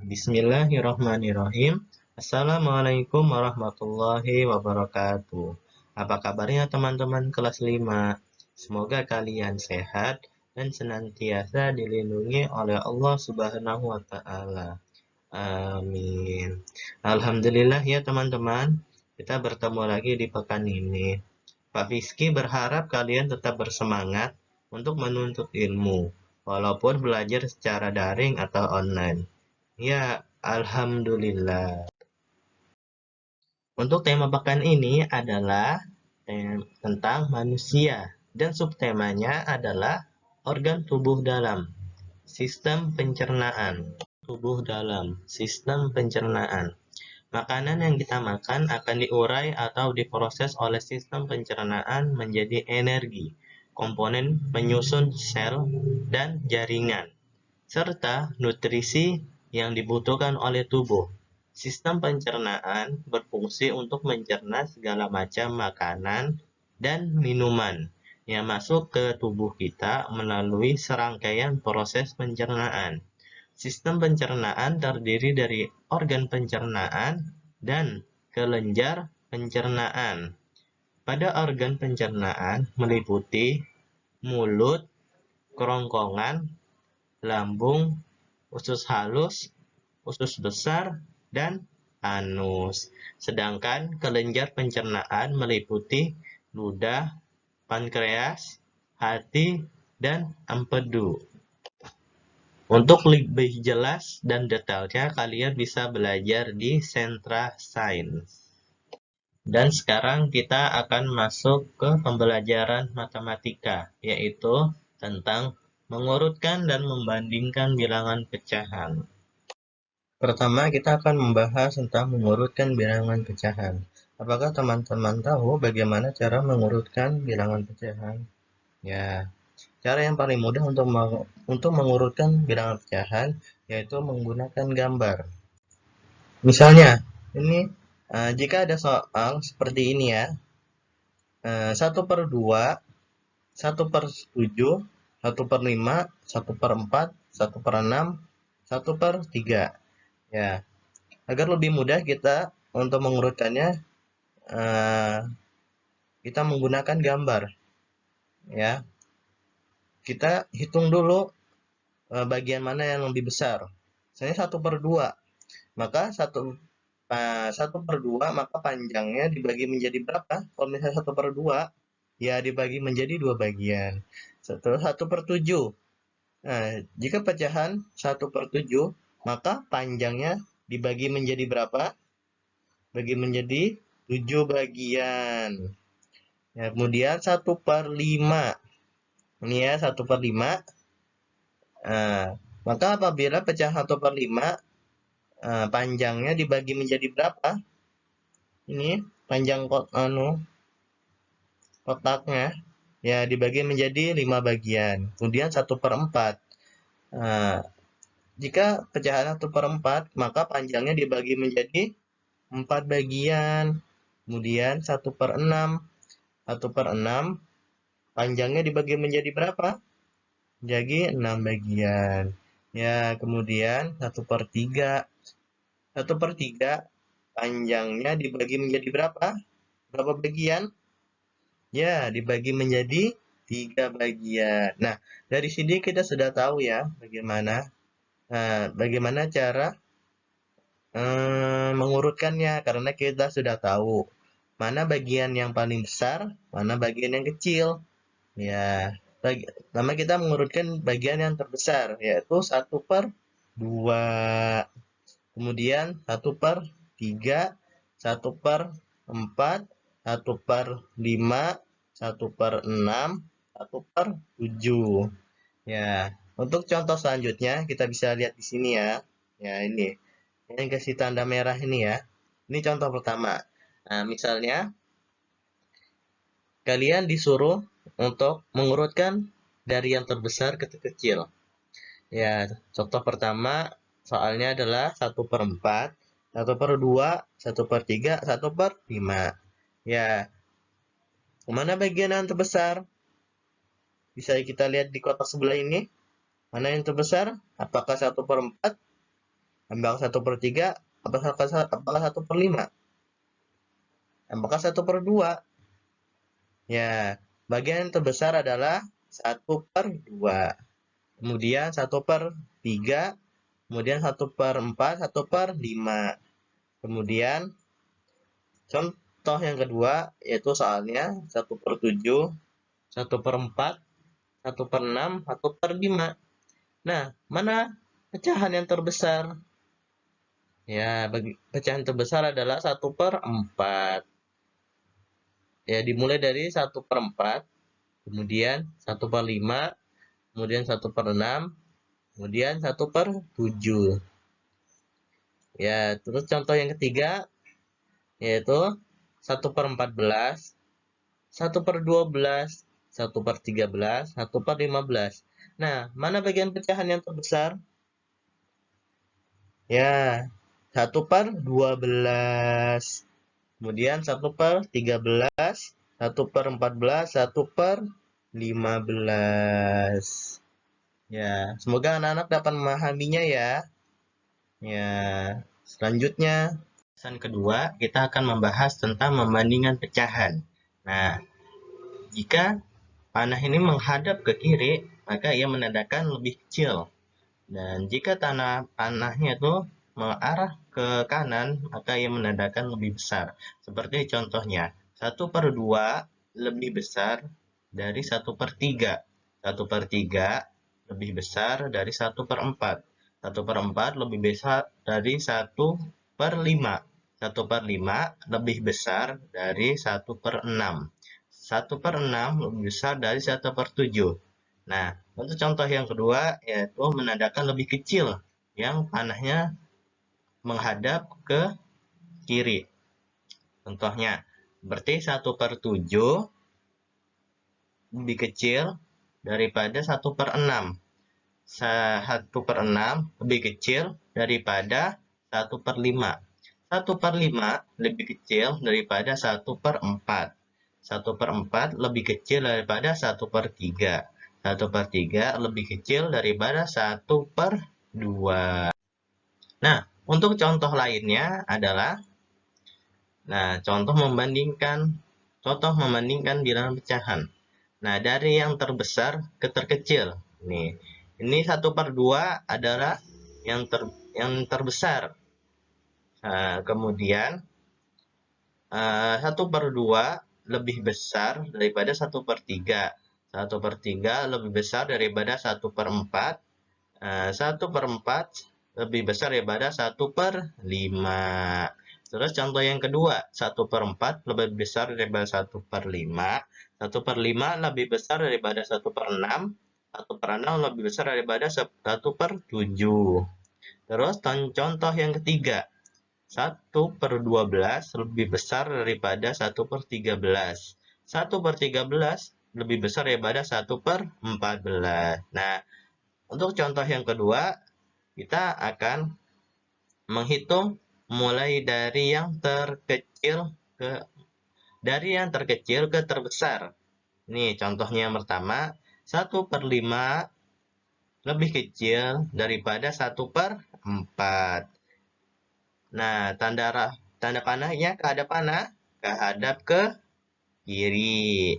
Bismillahirrahmanirrahim. Assalamualaikum warahmatullahi wabarakatuh. Apa kabarnya teman-teman kelas 5? Semoga kalian sehat dan senantiasa dilindungi oleh Allah Subhanahu wa taala. Amin. Alhamdulillah ya teman-teman, kita bertemu lagi di pekan ini. Pak Fiski berharap kalian tetap bersemangat untuk menuntut ilmu, walaupun belajar secara daring atau online. Ya, alhamdulillah. Untuk tema pekan ini adalah tentang manusia dan subtemanya adalah organ tubuh dalam, sistem pencernaan. Tubuh dalam, sistem pencernaan. Makanan yang kita makan akan diurai atau diproses oleh sistem pencernaan menjadi energi, komponen penyusun sel dan jaringan, serta nutrisi yang dibutuhkan oleh tubuh. Sistem pencernaan berfungsi untuk mencerna segala macam makanan dan minuman yang masuk ke tubuh kita melalui serangkaian proses pencernaan. Sistem pencernaan terdiri dari organ pencernaan dan kelenjar pencernaan. Pada organ pencernaan meliputi mulut, kerongkongan, lambung, usus halus, usus besar, dan anus. Sedangkan kelenjar pencernaan meliputi ludah, pankreas, hati, dan empedu. Untuk lebih jelas dan detailnya, kalian bisa belajar di Sentra Sains. Dan sekarang kita akan masuk ke pembelajaran matematika, yaitu tentang mengurutkan dan membandingkan bilangan pecahan. Pertama, kita akan membahas tentang mengurutkan bilangan pecahan. Apakah teman-teman tahu bagaimana cara mengurutkan bilangan pecahan? Ya, cara yang paling mudah untuk mengurutkan bilangan pecahan yaitu menggunakan gambar. Misalnya, ini jika ada soal seperti ini ya, 1/2, 1/7, 1/5, 1/4, 1/6, 1/3. Ya, agar lebih mudah kita untuk mengurutkannya, kita menggunakan gambar. Ya, kita hitung dulu bagian mana yang lebih besar. Misalnya 1/2, maka 1/2 maka panjangnya dibagi menjadi berapa? Kalau misalnya 1/2, ya dibagi menjadi 2 bagian. Setelah 1/7. Nah, jika pecahan 1/7, maka panjangnya dibagi menjadi berapa? Bagi menjadi 7 bagian. Ya, kemudian 1/5. Ini ya 1/5. Maka apabila pecahan 1/5, panjangnya dibagi menjadi berapa? Ini panjang kotaknya ya dibagi menjadi 5 bagian. Kemudian 1/4. Jika pecahan 1/4, maka panjangnya dibagi menjadi 4 bagian. Kemudian 1/6. 1/6 panjangnya dibagi menjadi berapa? Jadi 6 bagian. Ya, kemudian 1/3. 1/3 panjangnya dibagi menjadi berapa? Berapa bagian? Ya, dibagi menjadi 3 bagian. Nah, dari sini kita sudah tahu ya bagaimana cara mengurutkannya, karena kita sudah tahu mana bagian yang paling besar, mana bagian yang kecil. Ya, pertama kita mengurutkan bagian yang terbesar, yaitu 1/2. Kemudian 1/3, 1/4, 1/5, 1/6, 1/7. Ya, untuk contoh selanjutnya kita bisa lihat di sini ya. Ya, ini yang kasih tanda merah ini ya. Ini contoh pertama. Nah, misalnya kalian disuruh untuk mengurutkan dari yang terbesar ke terkecil. Ya, contoh pertama soalnya adalah 1/4, 1/2, 1/3, 1/5. Ya, mana bagian yang terbesar? Bisa kita lihat di kotak sebelah ini. Mana yang terbesar? Apakah 1/4 Apakah 1/3? Apakah 1/5? Apakah 1/2? Ya, bagian yang terbesar adalah 1/2. Kemudian 1/3. Kemudian 1/4, 1/5. Kemudian contoh yang kedua yaitu soalnya 1/7, 1/4, 1/6, 1/5. Nah, mana pecahan yang terbesar? Ya, pecahan terbesar adalah 1/4. Ya, dimulai dari 1/4, kemudian 1/5, kemudian 1/6, kemudian 1/7. Ya, terus contoh yang ketiga yaitu 1/14, 1/12, 1/13, 1/15. Nah, mana bagian pecahan yang terbesar? Ya, 1/12. Kemudian 1/13, 1/14, 1/15. Ya, semoga anak-anak dapat memahaminya ya. Ya, selanjutnya, pesan kedua, kita akan membahas tentang membandingkan pecahan. Nah, jika panah ini menghadap ke kiri, maka ia menandakan lebih kecil. Dan jika panahnya itu mengarah ke kanan, maka ia menandakan lebih besar. Seperti contohnya, 1/2 lebih besar dari 1/3. 1/3 lebih besar dari 1/4. 1/4 lebih besar dari 1/5. 1/5 lebih besar dari 1/6. 1/6 lebih besar dari 1/7. Nah, untuk contoh yang kedua yaitu menandakan lebih kecil yang panahnya menghadap ke kiri. Contohnya, berarti 1/7 lebih kecil daripada 1/6. 1/6 lebih kecil daripada 1/5. 1/5 lebih kecil daripada 1/4. 1/4 lebih kecil daripada 1/3. 1/3 lebih kecil daripada 1/2. Nah, untuk contoh lainnya adalah contoh membandingkan bilangan pecahan. Nah, dari yang terbesar ke terkecil. Ini 1/2 adalah yang terbesar. Kemudian 1/2 lebih besar daripada 1/3. 1/3 lebih besar daripada 1/4. 1/4 lebih besar daripada 1/5. Terus contoh yang kedua, 1/4 lebih besar daripada 1/5. 1/5 lebih besar daripada 1/6. 1/6 lebih besar daripada 1/7. Terus contoh yang ketiga, 1/12 lebih besar daripada 1/13. 1/13 lebih besar daripada 1/14. Nah, untuk contoh yang kedua, kita akan menghitung mulai dari yang terkecil ke terbesar. Nih, contohnya yang pertama, 1/5 lebih kecil daripada 1/4. Nah, tanda panahnya kehadap ke kiri.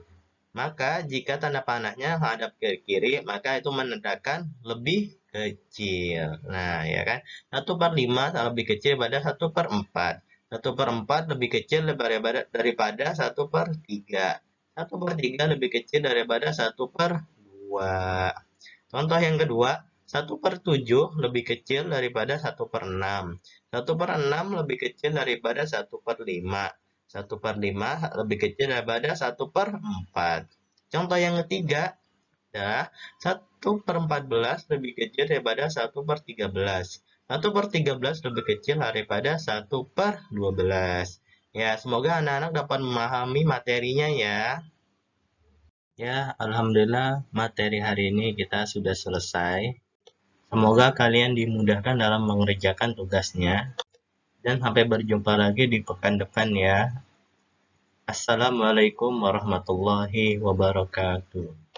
Maka jika tanda panahnya menghadap ke kiri, maka itu menandakan lebih kecil. Nah, ya kan? 1/5 lebih kecil daripada 1/4. 1/4 lebih kecil daripada 1/3. 1/3 lebih kecil daripada 1/2. Contoh yang kedua, 1/7 lebih kecil daripada 1/6. 1/6 lebih kecil daripada 1/5. 1/5 lebih kecil daripada 1/4. Contoh yang ketiga adalah 1/14 lebih kecil daripada 1/13. 1/13 lebih kecil daripada 1/12. Ya, semoga anak-anak dapat memahami materinya ya. Ya, alhamdulillah materi hari ini kita sudah selesai. Semoga kalian dimudahkan dalam mengerjakan tugasnya. Dan sampai berjumpa lagi di pekan depan ya. Assalamualaikum warahmatullahi wabarakatuh.